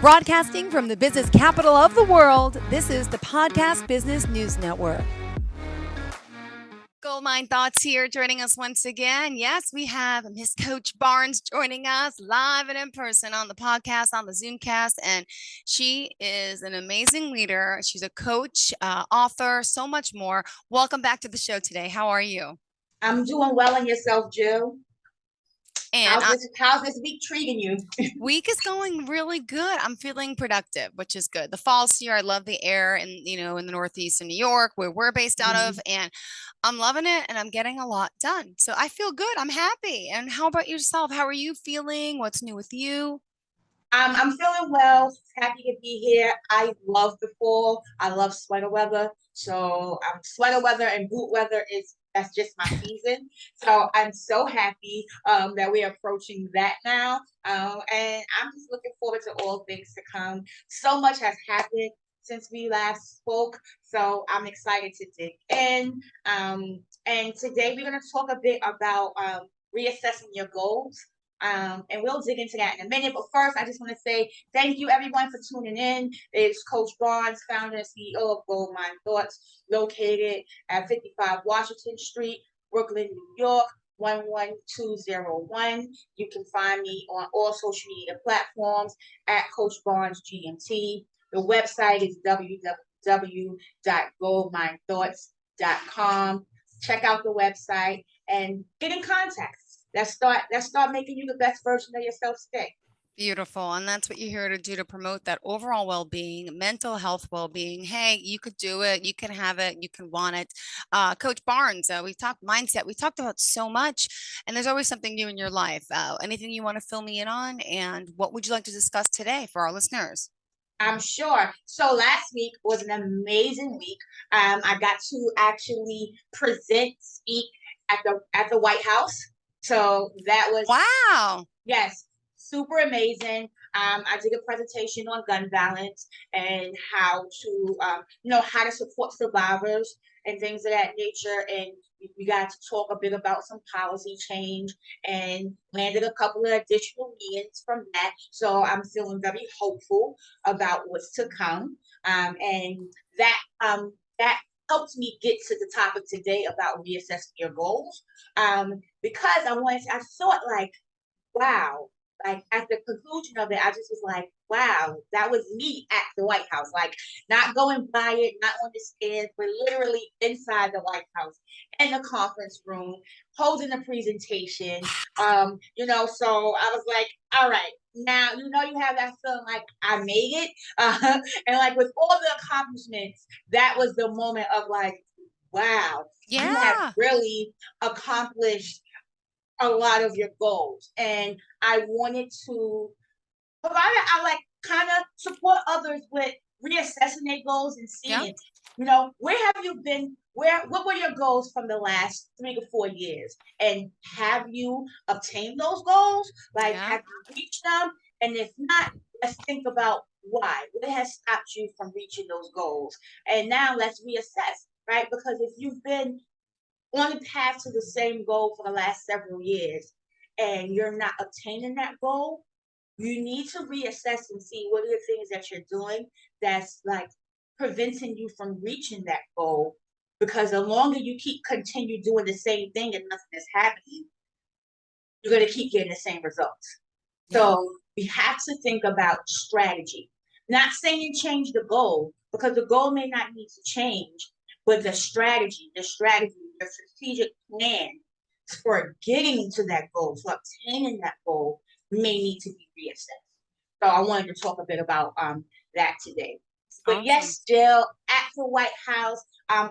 Broadcasting from the business capital of the world, this is the Podcast Business News Network. Goldmine Thoughts here, joining us once again. Yes, we have Miss Coach Barnes joining us live and in person on the podcast, on the Zoomcast, and she is an amazing leader. She's a coach, author, so much more. Welcome back to the show today. How are you? I'm doing well in yourself, Jill. And how's this week treating you? Week is going really good. I'm feeling productive, which is good. The fall's here. I love the air and in the Northeast in New York, where we're based out of, and I'm loving it and I'm getting a lot done. So I feel good. I'm happy. And how about yourself? How are you feeling? What's new with you? I'm feeling well, happy to be here. I love the fall. I love sweater weather. So sweater weather and boot weather that's just my season. So I'm so happy that we're approaching that now. And I'm just looking forward to all things to come. So much has happened since we last spoke. So I'm excited to dig in. And today we're going to talk a bit about reassessing your goals. And we'll dig into that in a minute. But first, I just want to say thank you, everyone, for tuning in. It's Coach Barnes, founder and CEO of Goldmine Thoughts, located at 55 Washington Street, Brooklyn, New York, 11201. You can find me on all social media platforms at Coach Barnes GMT. The website is www.goldminethoughts.com. Check out the website and get in contact. Let's start making you the best version of yourself today. Beautiful. And that's what you're here to do, to promote that overall well-being, mental health well-being. Hey, you could do it. You can have it. You can want it. Coach Barnes, we talked mindset. We talked about so much, and there's always something new in your life. Anything you want to fill me in on? And what would you like to discuss today for our listeners? I'm sure. So last week was an amazing week. I got to actually speak at the White House. So that was wow. Yes, super amazing. I did a presentation on gun violence and how to how to support survivors and things of that nature. And we got to talk a bit about some policy change and landed a couple of additional meetings from that. So I'm feeling very hopeful about what's to come. And that helped me get to the topic today about reassessing your goals. Because I thought like, wow, like at the conclusion of it, I just was like, wow, that was me at the White House. Like not going by it, not on the stands, but literally inside the White House, in the conference room, holding a presentation. So I was like, all right, now you have that feeling like I made it. And like with all the accomplishments, that was the moment of like, wow, you have really accomplished a lot of your goals. And I wanted to provide, I like kind of support others with reassessing their goals and seeing, where have you been? What were your goals from the last 3 to 4 years? And have you obtained those goals? Like, have you reached them? And if not, let's think about why. What has stopped you from reaching those goals? And now let's reassess, right? Because if you've been on the path to the same goal for the last several years and you're not obtaining that goal, you need to reassess and see what are the things that you're doing that's like preventing you from reaching that goal. Because the longer you continue doing the same thing and nothing is happening, you're going to keep getting the same results. Yeah. So we have to think about strategy. Not saying change the goal, because the goal may not need to change, but the strategy, the strategic plan for getting to that goal, for obtaining that goal, may need to be reassessed. So I wanted to talk a bit about that today. But awesome. Yes, Jill, at the White House,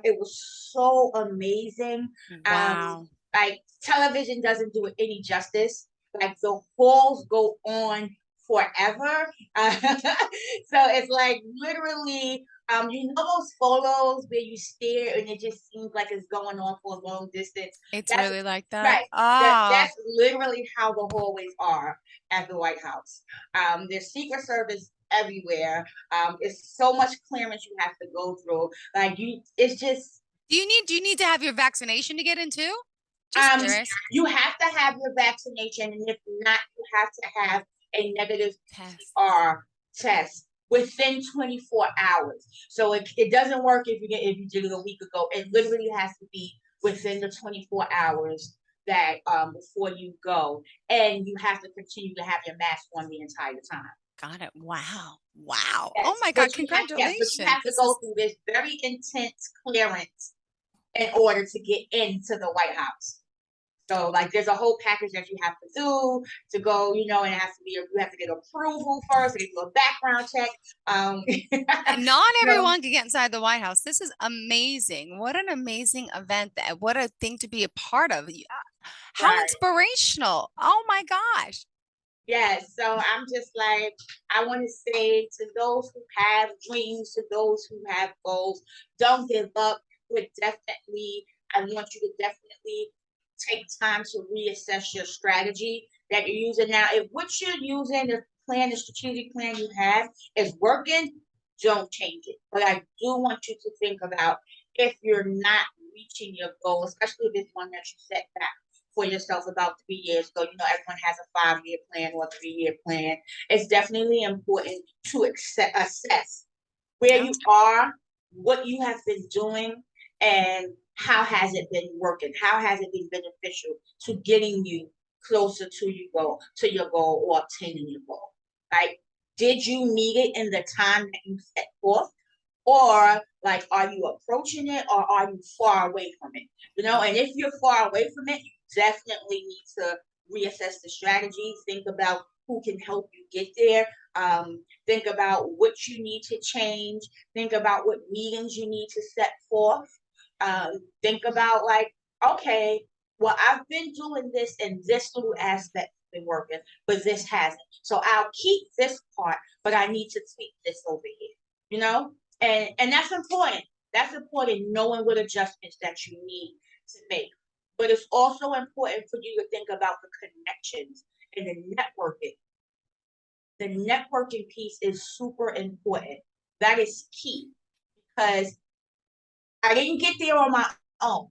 it was so amazing. Wow. Like television doesn't do it any justice. Like the halls go on forever. So it's like literally, those photos where you stare and it just seems like it's going on for a long distance. It's really like that. Right. That's literally how the hallways are at the White House. There's Secret Service everywhere. It's so much clearance you have to go through. It's just. Do you need to have your vaccination to get in too? You have to have your vaccination, and if not, you have to have a negative PCR test within 24 hours. So it doesn't work if you did it a week ago. It literally has to be within the 24 hours that before you go, and you have to continue to have your mask on the entire time. Got it. Wow. Wow. Oh Yes, my God. but you Congratulations. have to This go is through this very intense clearance in order to get into the White House. So like there's a whole package that you have to do to go, and it has to be you have to get approval first, they do a background check. and not so everyone can get inside the White House. This is amazing. What an amazing event. What a thing to be a part of. How right. inspirational. Oh my gosh. Yes, so I'm just like, I want to say to those who have dreams, to those who have goals, don't give up. But definitely, I want you to definitely take time to reassess your strategy that you're using now. If what you're using, the plan, the strategic plan you have is working, don't change it. But I do want you to think about if you're not reaching your goal, especially if it's one that you set back for yourself about 3 years ago. Everyone has a 5-year plan or a 3-year plan. It's definitely important to assess where Yeah. you are, what you have been doing, and how has it been working? How has it been beneficial to getting you closer to your goal or obtaining your goal? Like, did you meet it in the time that you set forth? Or like, are you approaching it or are you far away from it? And if you're far away from it, you definitely need to reassess the strategy, think about who can help you get there, think about what you need to change, think about what meetings you need to set forth, think about like, okay, well, I've been doing this and this little aspect been working, but this hasn't. So I'll keep this part, but I need to tweak this over here, you know? And that's important. That's important, knowing what adjustments that you need to make. But it's also important for you to think about the connections and the networking. The networking piece is super important. That is key because I didn't get there on my own.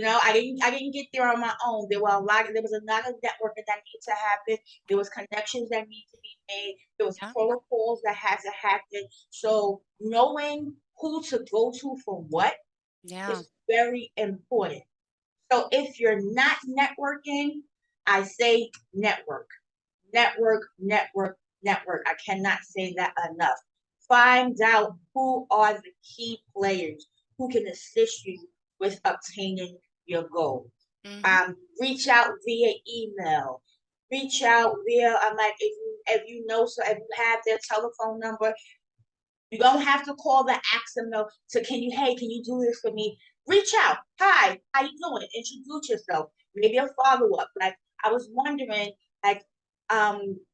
I didn't get there on my own. There was a lot of networking that needed to happen. There was connections that need to be made. There was Yeah. protocols that had to happen. So knowing who to go to for what Yeah. is very important. So if you're not networking, I say network, network, network, network. I cannot say that enough. Find out who are the key players who can assist you with obtaining your goal. Hmm. Reach out via email. Reach out via. I'm like, if you know, so if you have their telephone number, you don't have to call the ask them to can you do this for me? Reach out. Hi, how you doing? Introduce yourself. Maybe a follow up. Like I was wondering, like,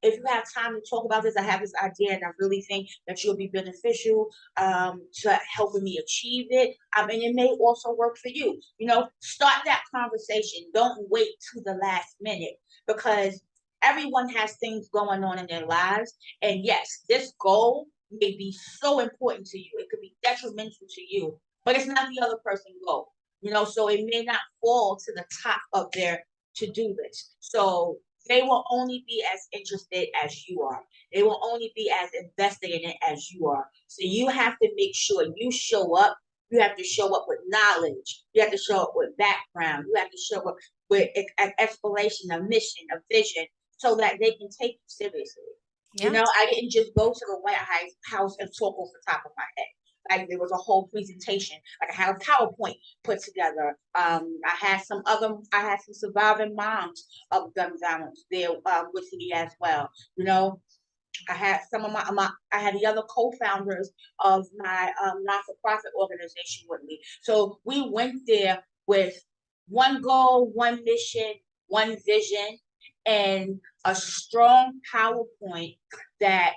if you have time to talk about this, I have this idea and I really think that you'll be beneficial to helping me achieve it. And it may also work for you. Start that conversation. Don't wait to the last minute because everyone has things going on in their lives. And yes, this goal may be so important to you. It could be detrimental to you, but it's not the other person's goal. So it may not fall to the top of their to-do list. So they will only be as interested as you are. They will only be as invested in it as you are. So you have to make sure you show up. You have to show up with knowledge. You have to show up with background. You have to show up with an explanation, a mission, a vision, so that they can take you seriously. Yeah. I didn't just go to the White House and talk off the top of my head. Like there was a whole presentation. Like I had a PowerPoint put together. I had some surviving moms of gun violence there with me as well. I had some of I had the other co-founders of my not-for-profit organization with me. So we went there with one goal, one mission, one vision, and a strong PowerPoint that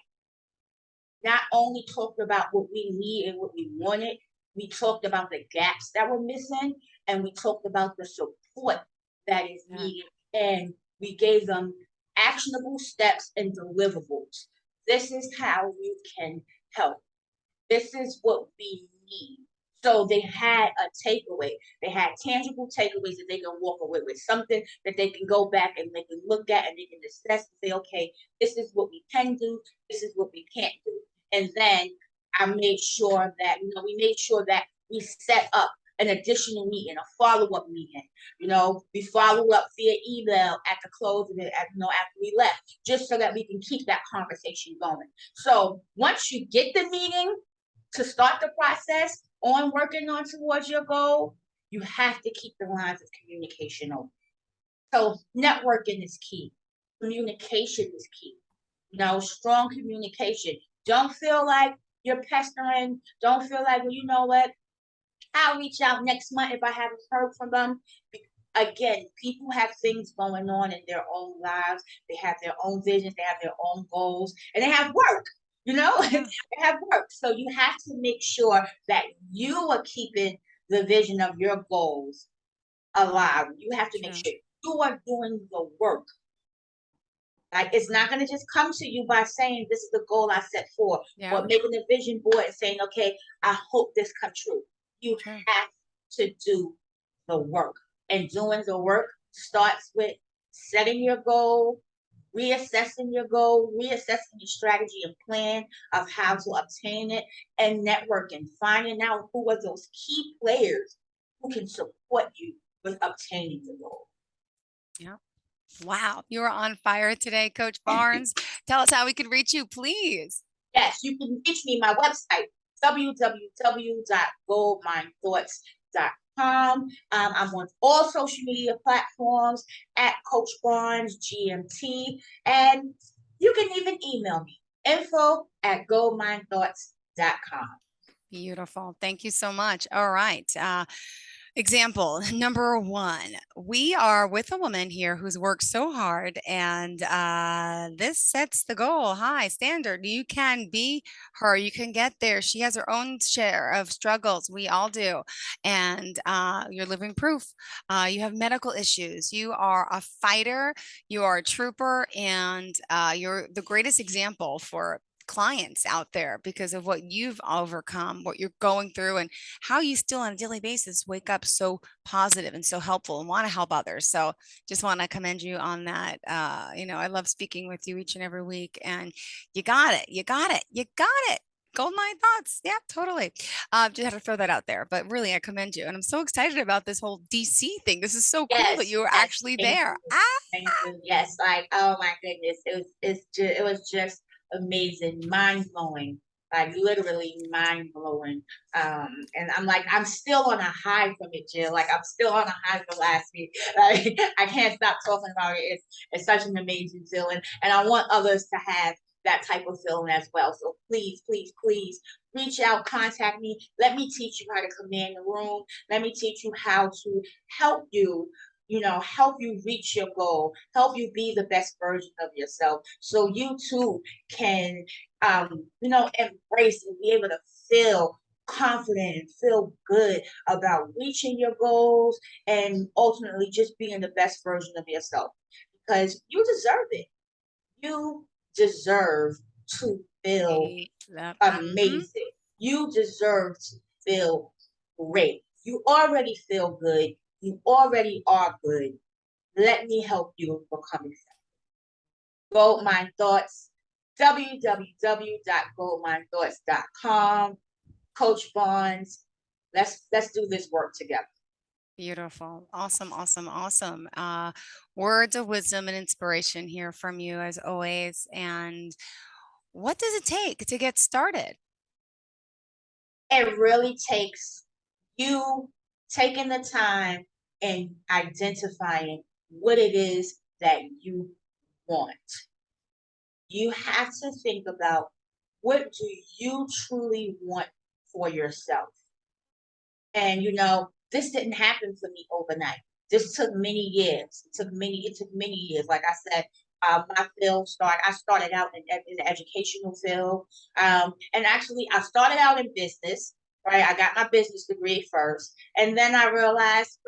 not only talked about what we need and what we wanted, we talked about the gaps that were missing, and we talked about the support that is Yeah. needed, and we gave them actionable steps and deliverables. This is how you can help. This is what we need. So they had a takeaway. They had tangible takeaways that they can walk away with, something that they can go back and they can look at and they can assess and say, okay, this is what we can do, this is what we can't do. And then I made sure that, we made sure that we set up an additional meeting, a follow-up meeting. We follow up via email at the close of it, after we left, just so that we can keep that conversation going. So once you get the meeting to start the process on working on towards your goal, you have to keep the lines of communication open. So networking is key. Communication is key. Strong communication. Don't feel like you're pestering. Don't feel like, well, you know what? I'll reach out next month if I haven't heard from them. Again, people have things going on in their own lives. They have their own visions. They have their own goals, and they have work. Yeah, They have work. So you have to make sure that you are keeping the vision of your goals alive. You have to make true. sure you are doing the work. Like, it's not going to just come to you by saying this is the goal I set for, Yeah, or making a vision board and saying, okay, I hope this comes true. You true. have to do the work. And doing the work starts with setting your goal, reassessing your goal, reassessing your strategy and plan of how to obtain it, and networking, finding out who are those key players who can support you with obtaining the goal. Yeah. Wow, you are on fire today, Coach Barnes. Tell us how we can reach you, please. Yes, you can reach me my website, www.goldminethoughts.com. I'm on all social media platforms at Coach Barnes GMT, and you can even email me, info@goldminethoughts.com. Beautiful. Thank you so much. All right. Example number one, we are with a woman here who's worked so hard, and this sets the goal high standard. You can be her, you can get there. She has her own share of struggles. We all do. And you're living proof. You have medical issues. You are a fighter, you are a trooper, and you're the greatest example for clients out there because of what you've overcome, what you're going through, and how you still on a daily basis wake up so positive and so helpful and want to help others. So just want to commend you on that. I love speaking with you each and every week, and you got it. You got it. You got it. Gold mine thoughts. Yeah, totally. Just had to throw that out there, but really, I commend you. And I'm so excited about this whole DC thing. This is so cool that Yes, you were yes, actually thank there. you. Thank you. Yes, like, oh my goodness. It was just amazing, mind blowing. Like, literally mind blowing. And I'm still on a high from it, Jill. Like, I'm still on a high from last week. Like, I can't stop talking about it. It's such an amazing feeling. And I want others to have that type of feeling as well. So please, please, please reach out, contact me. Let me teach you how to command the room. Let me teach you how to help you, help you reach your goal, help you be the best version of yourself, so you too can, embrace and be able to feel confident and feel good about reaching your goals and ultimately just being the best version of yourself, because you deserve it. You deserve to feel Mm-hmm. amazing. You deserve to feel great. You already feel good. You already are good. Let me help you become effective. Gold Mind Thoughts, www.goldminethoughts.com. Coach Barnes, let's do this work together. Beautiful. Awesome, awesome, awesome. Words of wisdom and inspiration here from you as always. And what does it take to get started? It really takes you taking the time and identifying what it is that you want. You have to think about, what do you truly want for yourself? And this didn't happen for me overnight. This took many years. It took many years. Like I said, I started out in the educational field. And actually I started out in business, right? I got my business degree first. And then I realized,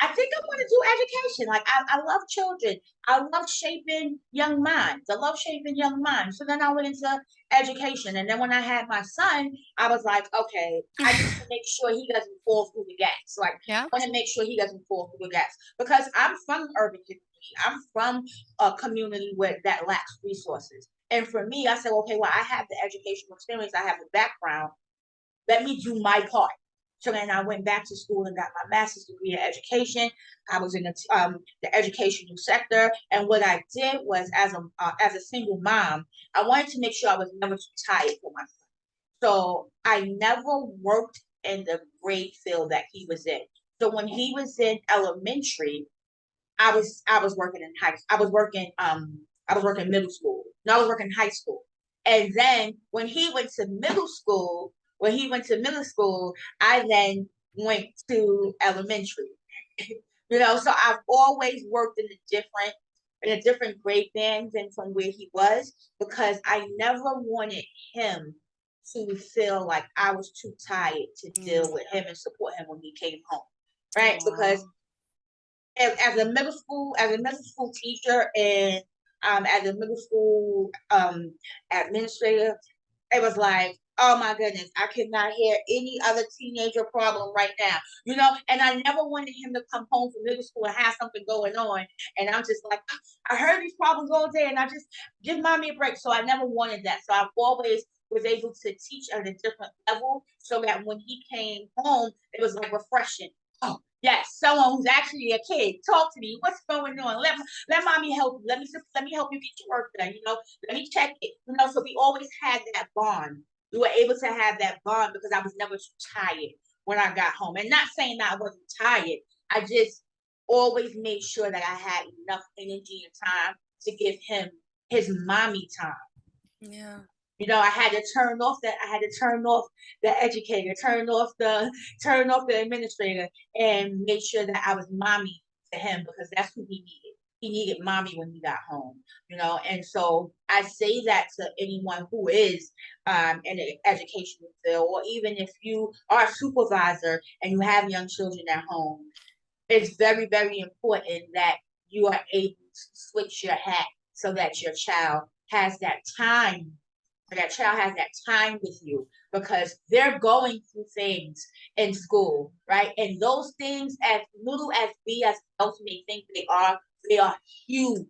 I think I want to do education. Like I love children. I love shaping young minds. I love shaping young minds. So then I went into education. And then when I had my son, I was like, okay, I need to make sure he doesn't fall through the gaps. Like Yeah. I want to make sure he doesn't fall through the gaps. Because I'm from urban community. I'm from a community where that lacks resources. And for me, I said, okay, well, I have the educational experience, I have the background. Let me do my part. So then I went back to school and got my master's degree in education. I was in the educational sector, and what I did was, as a single mom, I wanted to make sure I was never too tired for my son. So I never worked in the grade field that he was in. So when he was in elementary, I was working in high. I was working middle school. No, I was working high school. And then when he went to middle school, I then went to elementary. So I've always worked in a different grade band than from where he was, because I never wanted him to feel like I was too tired to deal Mm. with him and support him when he came home. Right? Because Aw. as a middle school teacher, and as a middle school administrator, it was like, oh my goodness, I could not hear any other teenager problem right now, and I never wanted him to come home from middle school and have something going on, and I'm just like, I heard these problems all day, and I just give mommy a break. So I never wanted that. So I've always was able to teach at a different level, so that when he came home, it was like refreshing. Oh, yes, someone who's actually a kid. Talk to me. What's going on? Let mommy help you. Let me help you get your work done. Let me check it. So we always had that bond. We were able to have that bond because I was never too tired when I got home. And not saying that I wasn't tired. I just always made sure that I had enough energy and time to give him his mommy time. Yeah. I had to turn off the educator, turn off the administrator, and make sure that I was mommy to him, because that's who he needed. He needed mommy when he got home. And so I say that to anyone who is in the educational field, or even if you are a supervisor and you have young children at home, it's very, very important that you are able to switch your hat so that your child has that time with you, because they're going through things in school, right? And those things, as little as we as adults may think they are huge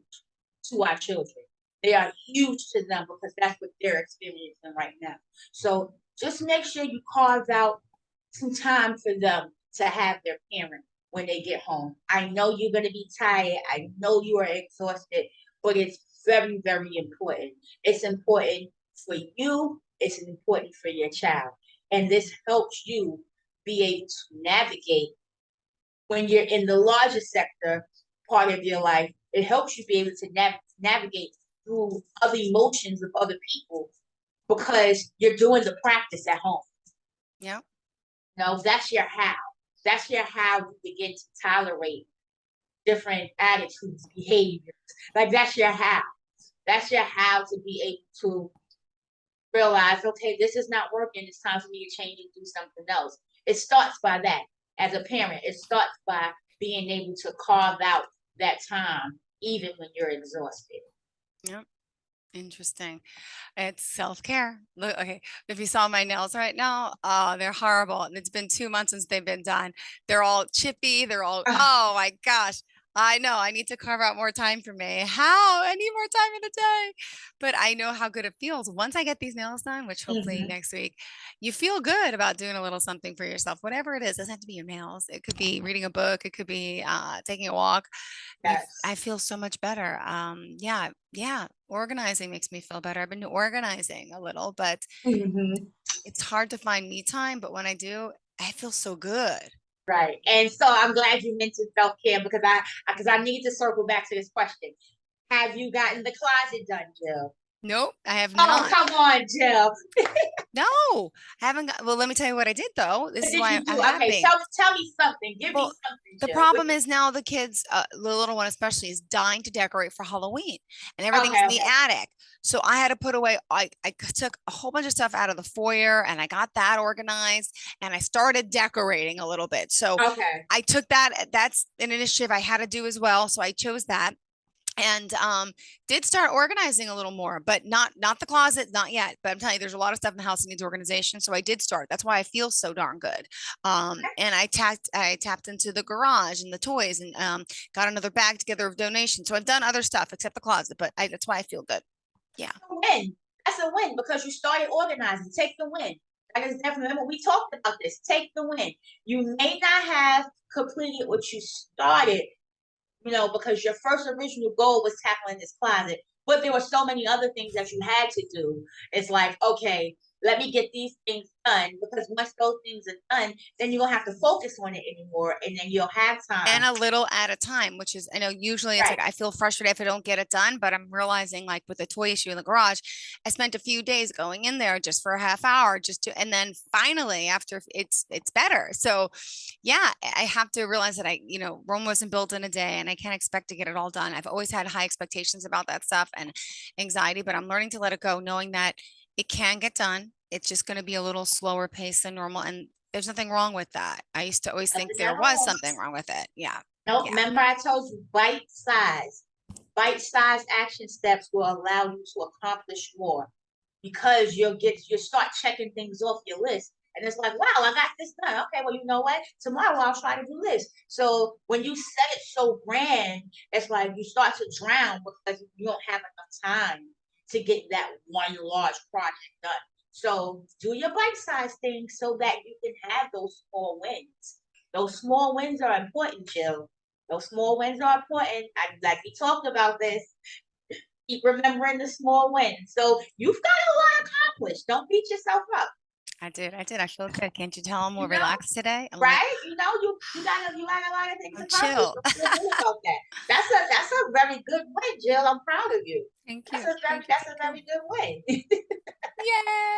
to our children. They are huge to them, because that's what they're experiencing right now. So just make sure you carve out some time for them to have their parent when they get home. I know you're going to be tired. I know you are exhausted, but it's very, very important. It's important for you, it's important for your child. And this helps you be able to navigate when you're in the larger sector part of your life. It helps you be able to navigate through other emotions of other people, because you're doing the practice at home. Yeah. That's your how. That's your how you begin to tolerate different attitudes, behaviors. Like that's your how. That's your how to be able to realize, okay, this is not working. It's time for me to change and do something else. It starts by that. As a parent, it starts by being able to carve out that time, even when you're exhausted. Yeah. Interesting. It's self-care. Look, okay, if you saw my nails right now, oh, they're horrible. And it's been 2 months since they've been done. They're all chippy. They're all, Ah, oh my gosh. I know I need to carve out more time for me. How? I need more time in the day. But I know how good it feels. Once I get these nails done, which hopefully mhm. next week, you feel good about doing a little something for yourself, whatever it is. It doesn't have to be your nails. It could be reading a book. It could be taking a walk. I Yes. feel so much better. Yeah, yeah. Organizing makes me feel better. I've been organizing a little, but Mhm. it's hard to find me time. But when I do, I feel so good. Right. And so I'm glad you mentioned self care, because I need to circle back to this question. Have you gotten the closet done, Jill? Nope, I have Oh, not. come on, Jill. No, I haven't got, well, let me tell you what I did though. This What is did why you I'm do? Okay, happy. tell me something. Give me Well, something, the Jill. What problem is now the kids, the little one especially, is dying to decorate for Halloween, and everything's okay, in the okay, attic. So I had to put away. I took a whole bunch of stuff out of the foyer, and I got that organized, and I started decorating a little bit. So okay. I took that. That's an initiative I had to do as well. So I chose that and did start organizing a little more, but not the closet, not yet. But I'm telling you, there's a lot of stuff in the house that needs organization, so I did start. That's why I feel so darn good. And I tapped into the garage and the toys, and got another bag together of donations. So I've done other stuff except the closet, but that's why I feel good. Yeah. That's a win. That's a win because you started organizing. Take the win. That is definitely, remember, we talked about this. Take the win. You may not have completed what you started, because your first original goal was tackling this closet, but there were so many other things that you had to do. It's like, okay, let me get these things done because once those things are done, then you don't have to focus on it anymore, and then you'll have And time. a little at a time, which is, I know usually it's Right. like I feel frustrated if I don't get it done, but I'm realizing like with the toy issue in the garage, I spent a few days going in there just for a half hour just to, and then finally after it's better. So yeah, I have to realize that Rome wasn't built in a day and I can't expect to get it all done. I've always had high expectations about that stuff and anxiety, but I'm learning to let it go, knowing that it can get done. It's just going to be a little slower pace than normal. And there's nothing wrong with that. I used to always think Nothing there at was all. something wrong with it. Yeah. Nope. Yeah. Remember, I told you bite size. Bite size action steps will allow you to accomplish more because you start checking things off your list. And it's like, wow, I got this done. Okay, well, you know what? Tomorrow I'll try to do this. So when you set it so grand, it's like you start to drown because you don't have enough time to get that one large project done. So do your bite-sized things so that you can have those small wins. Those small wins are important, Jill. Those small wins are important. Like we talked about this. Keep remembering the small wins. So you've got a lot accomplished. Don't beat yourself up. I did. I did. I feel good. Can't you tell I'm more You know, relaxed today? I'm like, right? You got a lot of things I'm accomplished. chill. I feel good about that. That's a very good win, Jill. I'm proud of you. Thank That's you. a very Thank you. that's a Thank you. very good win. Yay.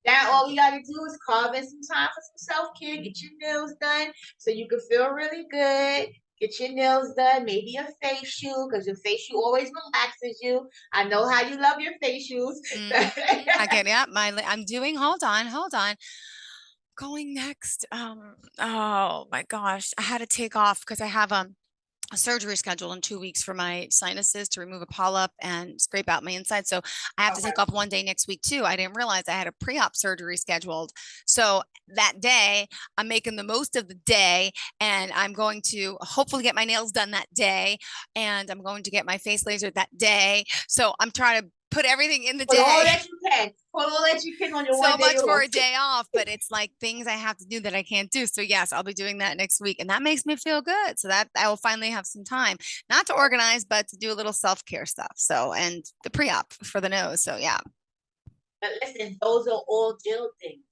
Now Thank all you. you gotta do is carve in some time for some self-care, get your nails done so you can feel really good. Get your nails done, maybe a facial, because your facial always relaxes you. I know how you love your facials. I get it. I'm doing, hold on. Going next. Oh my gosh. I had to take off because I have a surgery scheduled in 2 weeks for my sinuses to remove a polyp and scrape out my inside. So I have to Okay. take off one day next week too. I didn't realize I had a pre-op surgery scheduled. So that day, I'm making the most of the day and I'm going to hopefully get my nails done that day. And I'm going to get my face laser that day. So I'm trying to put everything in the Put all day. that you can. Put all that you can on your So one day much for off. a day off, but it's like things I have to do that I can't do. So yes, I'll be doing that next week and that makes me feel good. So that I will finally have some time, not to organize, but to do a little self-care stuff. So, and the pre-op for the nose. So yeah. But listen, those are all Jill things.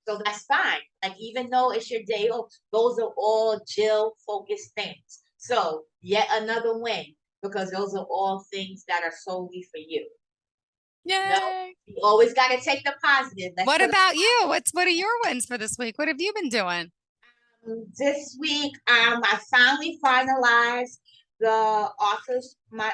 So that's fine. Like even though it's your day off, those are all Jill focused things. So yet another win because those are all things that are solely for you. You know, Yay. you always got to take the positive. Let's What put about you? What are your wins for this week? What have you been doing? this week. I finally finalized my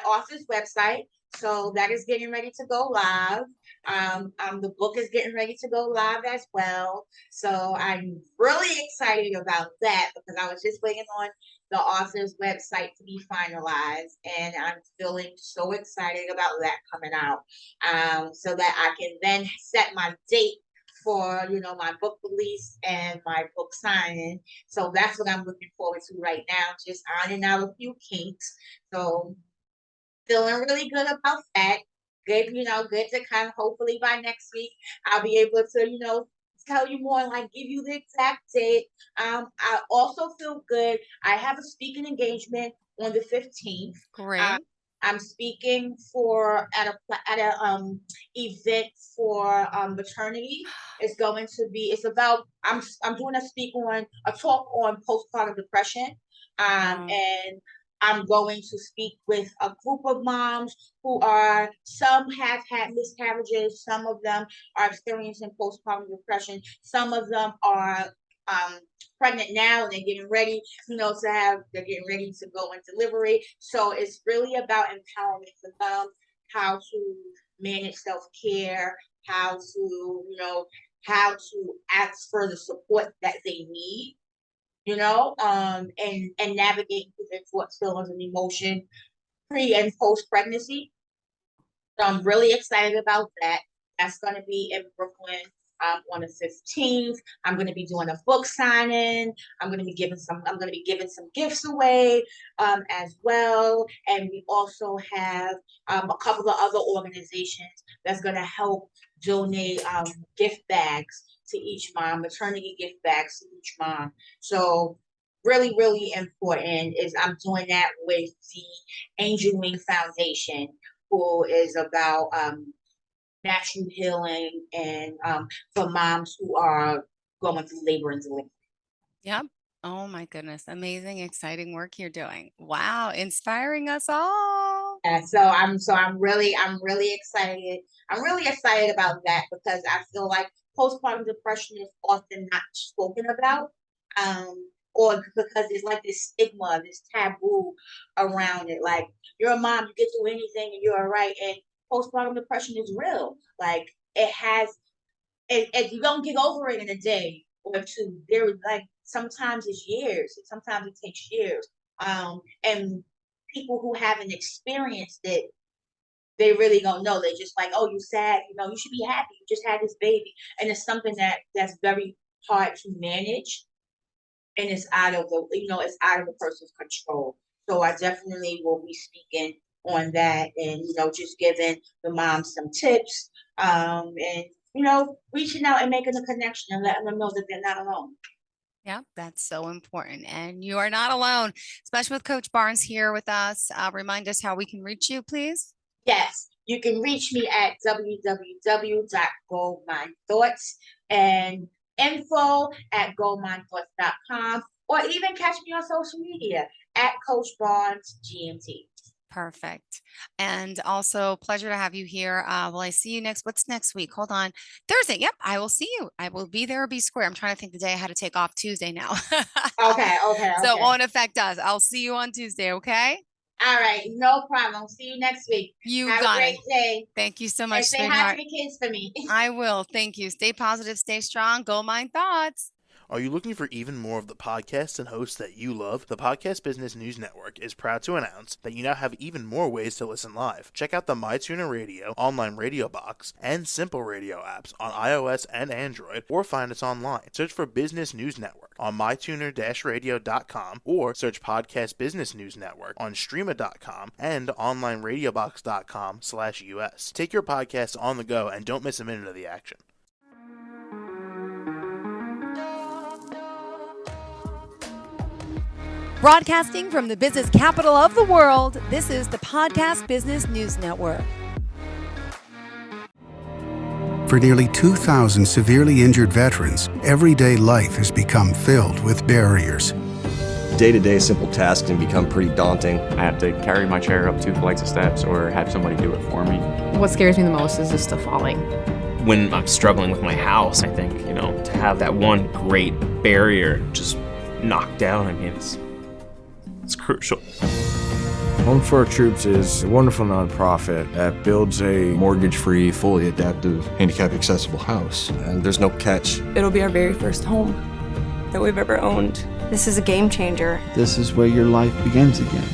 author's website. So that is getting ready to go live. The book is getting ready to go live as well. So I'm really excited about that because I was just waiting on the author's website to be finalized, and I'm feeling so excited about that coming out. So that I can then set my date for my book release and my book signing. So that's what I'm looking forward to right now, just ironing out a few kinks. So feeling really good about that. Good, good to kind of hopefully by next week I'll be able to, tell you more and like give you the exact date. I also feel good. I have a speaking engagement on the 15th. Uh, Great. I'm speaking for at a event for maternity. It's about I'm doing a talk on postpartum depression. Oh, And I'm going to speak with a group of moms some have had miscarriages, some of them are experiencing postpartum depression, some of them are pregnant now and they're getting ready, they're getting ready to go and delivery. So it's really about empowerment for them, how to manage self-care, how to ask for the support that they need, and navigate through their thoughts, feelings, and emotion pre and post pregnancy. So I'm really excited about that. That's going to be in Brooklyn on the 15th. I'm going to be doing a book signing. I'm going to be giving some gifts away as well. And we also have a couple of other organizations that's going to help donate gift bags to each mom, maternity gift bags to each mom. So really, really important is I'm doing that with the Angel Wing Foundation, who is about natural healing and for moms who are going through labor and delivery. Yep. Oh my goodness. Amazing, exciting work you're doing. Wow. Inspiring us all. And I'm really excited. I'm really excited about that because I feel like postpartum depression is often not spoken about. Or because there's like this stigma, this taboo around it. Like, you're a mom, you get through anything and you're all right. And postpartum depression is real. Like, if you don't get over it in a day or two, sometimes it's years. Sometimes it takes years. And people who haven't experienced it, they really don't know. They're just like, oh, you sad, you should be happy. You just had this baby. And it's something that's very hard to manage. And it's out of the person's control. So I definitely will be speaking on that and, just giving the moms some tips, and, reaching out and making a connection and letting them know that they're not alone. Yeah, that's so important. And you are not alone, especially with Coach Barnes here with us. Remind us how we can reach you, please. Yes, you can reach me at www.goldmindthoughts and info@goldmindthoughts.com, or even catch me on social media at Coach Barnes GMT. Perfect. And also pleasure to have you here. Will I see you what's next week? Hold on. Thursday. Yep. I will see you. I will be there or be square. I'm trying to think the day I had to take off Tuesday now. Okay. So it won't affect us. I'll see you on Tuesday. Okay. All right. No problem. See you next week. Have a great day. Thank you so much, and say sweetheart. Hi to the kids for me. I will. Thank you. Stay positive, stay strong. Gold Mind Thoughts. Are you looking for even more of the podcasts and hosts that you love? The Podcast Business News Network is proud to announce that you now have even more ways to listen live. Check out the MyTuner Radio, online radio box, and Simple Radio apps on iOS and Android, or find us online. Search for Business News Network on mytuner-radio.com, or search Podcast Business News Network on streama.com and onlineradiobox.com/US. Take your podcast on the go and don't miss a minute of the action. Broadcasting from the business capital of the world, this is the Podcast Business News Network. For nearly 2,000 severely injured veterans, everyday life has become filled with barriers. Day-to-day simple tasks can become pretty daunting. I have to carry my chair up 2 flights of steps or have somebody do it for me. What scares me the most is just the falling. When I'm struggling with my house, I think, to have that one great barrier just knocked down, it's crucial. Home for Our Troops is a wonderful nonprofit that builds a mortgage-free, fully adaptive, handicap-accessible house. And there's no catch. It'll be our very first home that we've ever owned. This is a game changer. This is where your life begins again.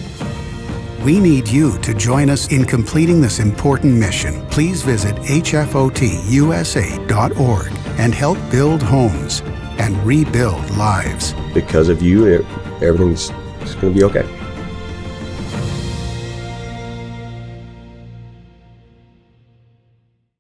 We need you to join us in completing this important mission. Please visit hfotusa.org and help build homes and rebuild lives. Because of you, everything's going to be okay.